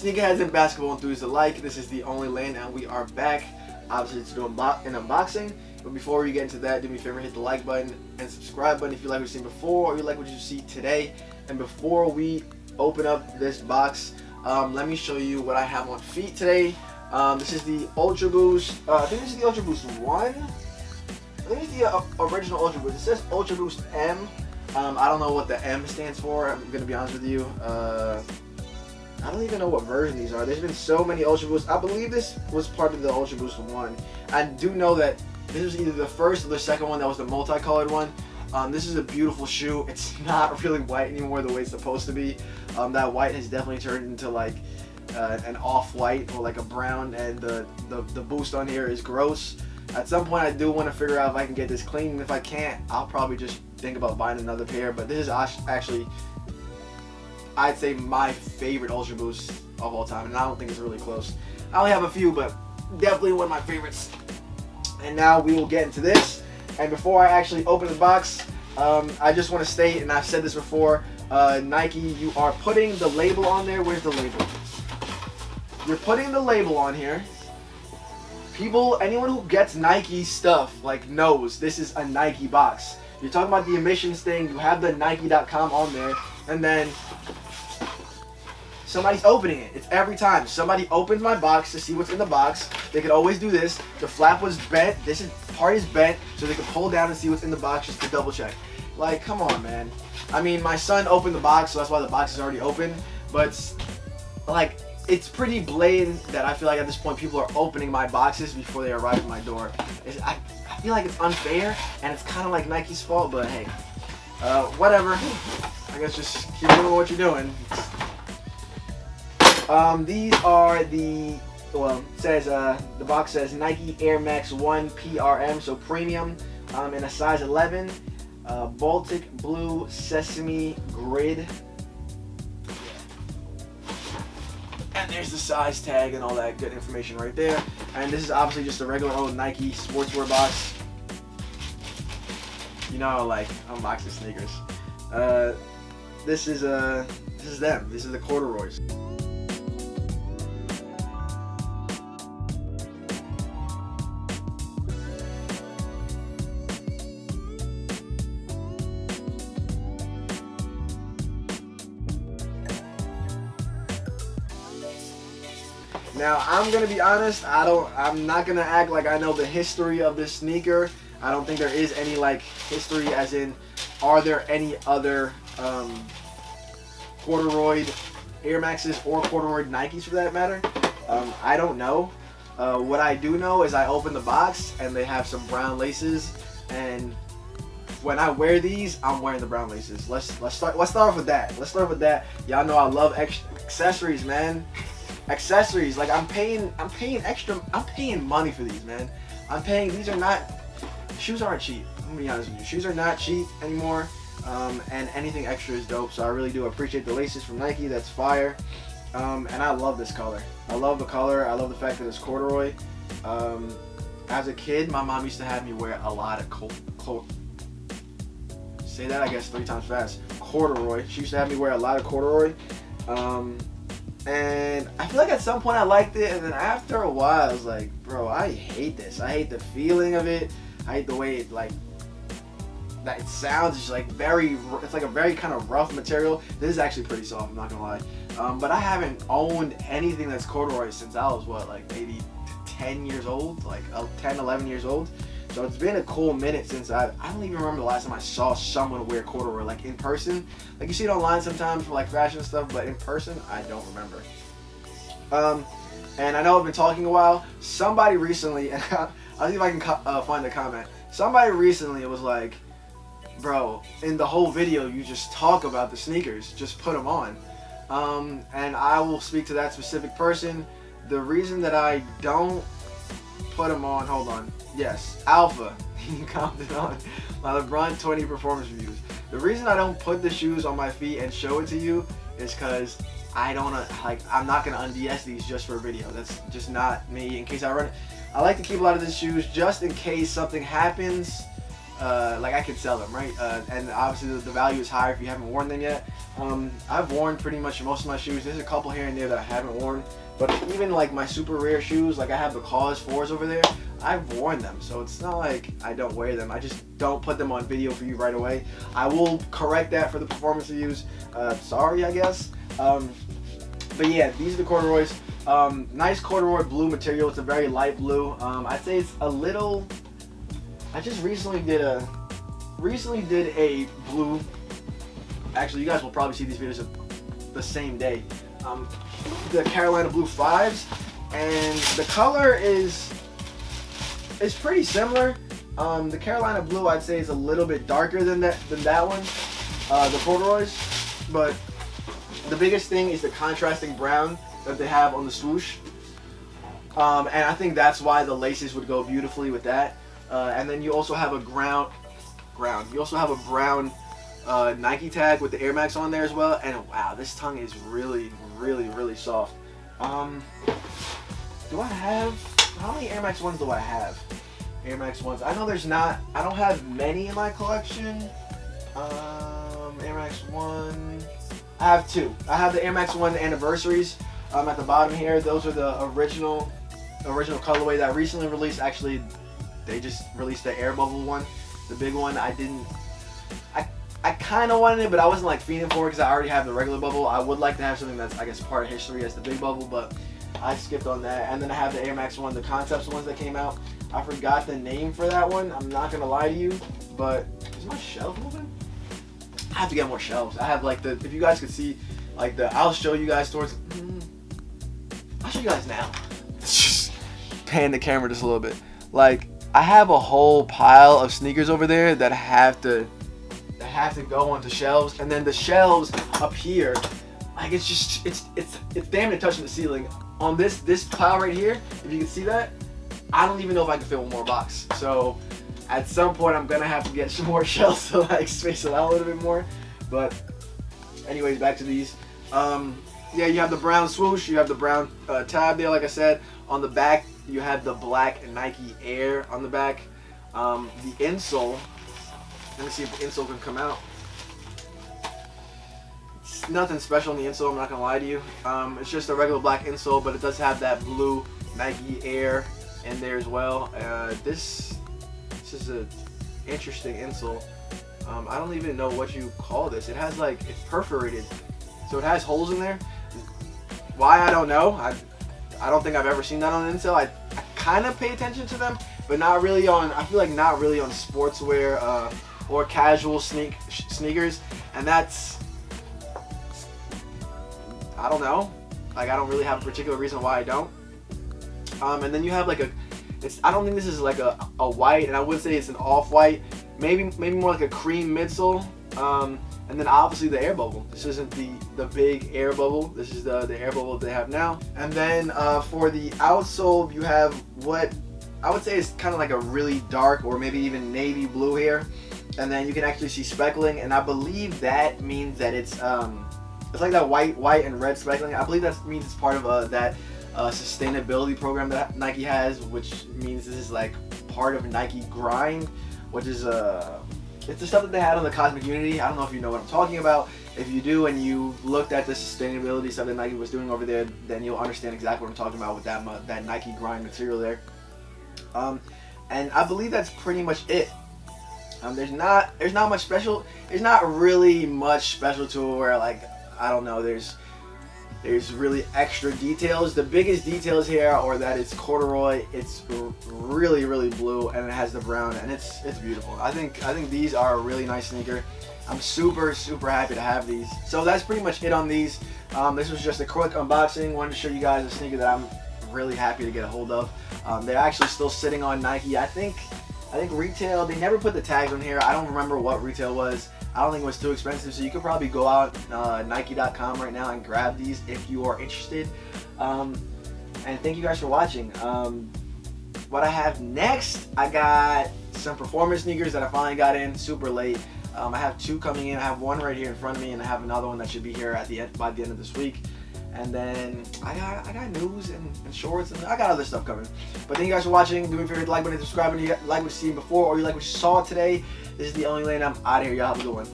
Sneakerheads and basketball enthusiasts alike, this is the only lane, and we are back, obviously, to do an unboxing. But before we get into that, do me a favor, hit the like button and subscribe button if you like what you've seen before or you like what you see today. And before we open up this box, let me show you what I have on feet today. This is the Ultra Boost. I think this is the Ultra Boost 1. I think it's the original Ultra Boost. It says Ultra Boost M. I don't know what the M stands for. I'm gonna be honest with you. I don't even know what version these are. There's been so many Ultra Boosts. I believe this was part of the Ultra Boost 1. I do know that this was either the first or the second one that was the multicolored one. This is a beautiful shoe. It's not really white anymore the way it's supposed to be. That white has definitely turned into like an off-white or like a brown, and the boost on here is gross. At some point I do want to figure out if I can get this clean, and if I can't, I'll probably just think about buying another pair. But this is actually, I'd say, my favorite Ultra Boost of all time, and I don't think it's really close. I only have a few, but definitely one of my favorites. And now we will get into this. And before I actually open the box, I just want to state, and I've said this before, Nike, you are putting the label on there. Where's the label? You're putting the label on here. People, anyone who gets Nike stuff, like, knows this is a Nike box. You're talking about the emissions thing, you have the Nike.com on there, and then somebody's opening it. It's every time. Somebody opens my box to see what's in the box. They could always do this. The flap was bent. This part is bent, so they could pull down and see what's in the box just to double check. Like, come on, man. I mean, my son opened the box, so that's why the box is already open. But, like, it's pretty blatant that I feel like at this point people are opening my boxes before they arrive at my door. I feel like it's unfair, and it's kind of like Nike's fault, but hey. Whatever. I guess just keep doing what you're doing. These are the, well, it says, the box says Nike Air Max 1 PRM, so premium, in a size 11, Baltic Blue Sesame Grid. And there's the size tag and all that good information right there. And this is obviously just a regular old Nike sportswear box. You know, like, unboxing sneakers. This is them. This is the Corduroys. Now, I'm gonna be honest, I'm not gonna act like I know the history of this sneaker. I don't think there is any, like, history as in, are there any other corduroy Air Maxes or corduroy Nikes for that matter? I don't know. What I do know is I opened the box and they have some brown laces, and when I wear these, I'm wearing the brown laces. Let's start off with that. Let's start with that. Y'all know I love accessories, man. Accessories, like, I'm paying money for these, man. These are not, shoes aren't cheap. I'm gonna be honest with you. Shoes are not cheap anymore, and anything extra is dope, so I really do appreciate the laces from Nike. That's fire. And I love this color. I love the color. I love the fact that it's corduroy. As a kid, my mom used to have me wear a lot of say that, I guess, 3 times fast. Corduroy. She used to have me wear a lot of corduroy. And I feel like at some point I liked it, and then after a while I was like, bro, I hate this. I hate the feeling of it. I hate the way it, like, that it sounds. It's like it's like a very kind of rough material. This is actually pretty soft, I'm not gonna lie. But I haven't owned anything that's corduroy since I was, what, like maybe 10 years old, like 10, 11 years old. So it's been a cool minute since I don't even remember the last time I saw someone wear corduroy, like, in person. Like, you see it online sometimes for, like, fashion and stuff, but in person, I don't remember. And I know I've been talking a while. Somebody recently, and I'll see if I can find the comment. Somebody recently was like, bro, in the whole video, you just talk about the sneakers. Just put them on. And I will speak to that specific person. The reason that I don't put them on, hold on. Yes, Alpha, he commented on my LeBron 20 performance reviews. The reason I don't put the shoes on my feet and show it to you is because I don't, like, I'm not gonna un-DS these just for a video. That's just not me. In case I run, I like to keep a lot of these shoes just in case something happens like I could sell them, right? And obviously the value is higher if you haven't worn them yet. I've worn pretty much most of my shoes. There's a couple here and there that I haven't worn, but even like my super rare shoes, like I have the Cause 4s over there, I've worn them. So it's not like I don't wear them. I just don't put them on video for you right away. I will correct that for the performance reviews. Sorry, I guess. But yeah, these are the corduroys. Nice corduroy blue material. It's a very light blue. I'd say it's a little. I just recently did a blue. Actually, you guys will probably see these videos the same day. The Carolina Blue 5s, and the color is pretty similar. The Carolina Blue, I'd say, is a little bit darker than that one, the corduroys. But the biggest thing is the contrasting brown that they have on the swoosh, and I think that's why the laces would go beautifully with that. And then you also have a You also have a brown Nike tag with the Air Max on there as well. And wow, this tongue is really, really, really soft. Do I have, how many Air Max 1s do I have? Air Max 1s. I know there's not. I don't have many in my collection. Air Max 1. I have 2. I have the Air Max 1 anniversaries at the bottom here. Those are the original colorway that recently released. Actually, they just released the air bubble one, the big one. I kind of wanted it, but I wasn't like fiending for it because I already have the regular bubble. I would like to have something that's, I guess, part of history as the big bubble, but I skipped on that. And then I have the Air Max 1, the Concepts ones that came out. I forgot the name for that one. I'm not gonna lie to you, but is my shelf moving? I have to get more shelves. I have like the, if you guys could see, like the, I'll show you guys towards, I'll show you guys now. Let's just pan the camera just a little bit. Like, I have a whole pile of sneakers over there that have to go onto shelves, and then the shelves up here, like it's just, it's damn near touching the ceiling. On this pile right here, if you can see that, I don't even know if I can fit one more box. So at some point I'm gonna have to get some more shelves to like space it out a little bit more. But anyways, back to these. Yeah, you have the brown swoosh, you have the brown tab there, like I said. On the back, you have the black Nike Air on the back. The insole, let me see if the insole can come out. It's nothing special in the insole, I'm not gonna lie to you. It's just a regular black insole, but it does have that blue Nike Air in there as well. This is an interesting insole. I don't even know what you call this. It has like, it's perforated, so it has holes in there. Why, I don't know. I don't think I've ever seen that on an insole. I kind of pay attention to them, but not really on, I feel like not really on sportswear or casual sneakers, and that's, I don't know. Like, I don't really have a particular reason why I don't. And then you have like I don't think this is like a white, and I would say it's an off-white, maybe more like a cream midsole. And then obviously the air bubble. This isn't the big air bubble. This is the air bubble they have now. And then for the outsole, you have what I would say is kind of like a really dark or maybe even navy blue here. And then you can actually see speckling, and I believe that means that it's like that white and red speckling. I believe that means it's part of that sustainability program that Nike has, which means this is like part of Nike Grind, which is it's the stuff that they had on the Cosmic Unity. I don't know if you know what I'm talking about. If you do and you looked at the sustainability stuff that Nike was doing over there, then you'll understand exactly what I'm talking about with that Nike Grind material there. And I believe that's pretty much it. There's not much special. There's not really much special to it where, like, I don't know, there's really extra details. The biggest details here are that it's corduroy, it's really, really blue, and it has the brown, and it's beautiful. I think these are a really nice sneaker. I'm super happy to have these. So that's pretty much it on these. This was just a quick unboxing. Wanted to show you guys a sneaker that I'm really happy to get a hold of. They're actually still sitting on Nike. I think retail, they never put the tags on here. I don't remember what retail was. I don't think it was too expensive, so you could probably go out Nike.com right now and grab these if you are interested. And thank you guys for watching. What I have next, I got some performance sneakers that I finally got in super late. I have 2 coming in. I have one right here in front of me, and I have another one that should be here at by the end of this week. And then I got news and shorts, and I got other stuff coming. But thank you guys for watching. Do me a favor, hit the like button, subscribe if you like what you seen before or you like what you saw today. This is the Only Lane. I'm out of here. Y'all have a good one.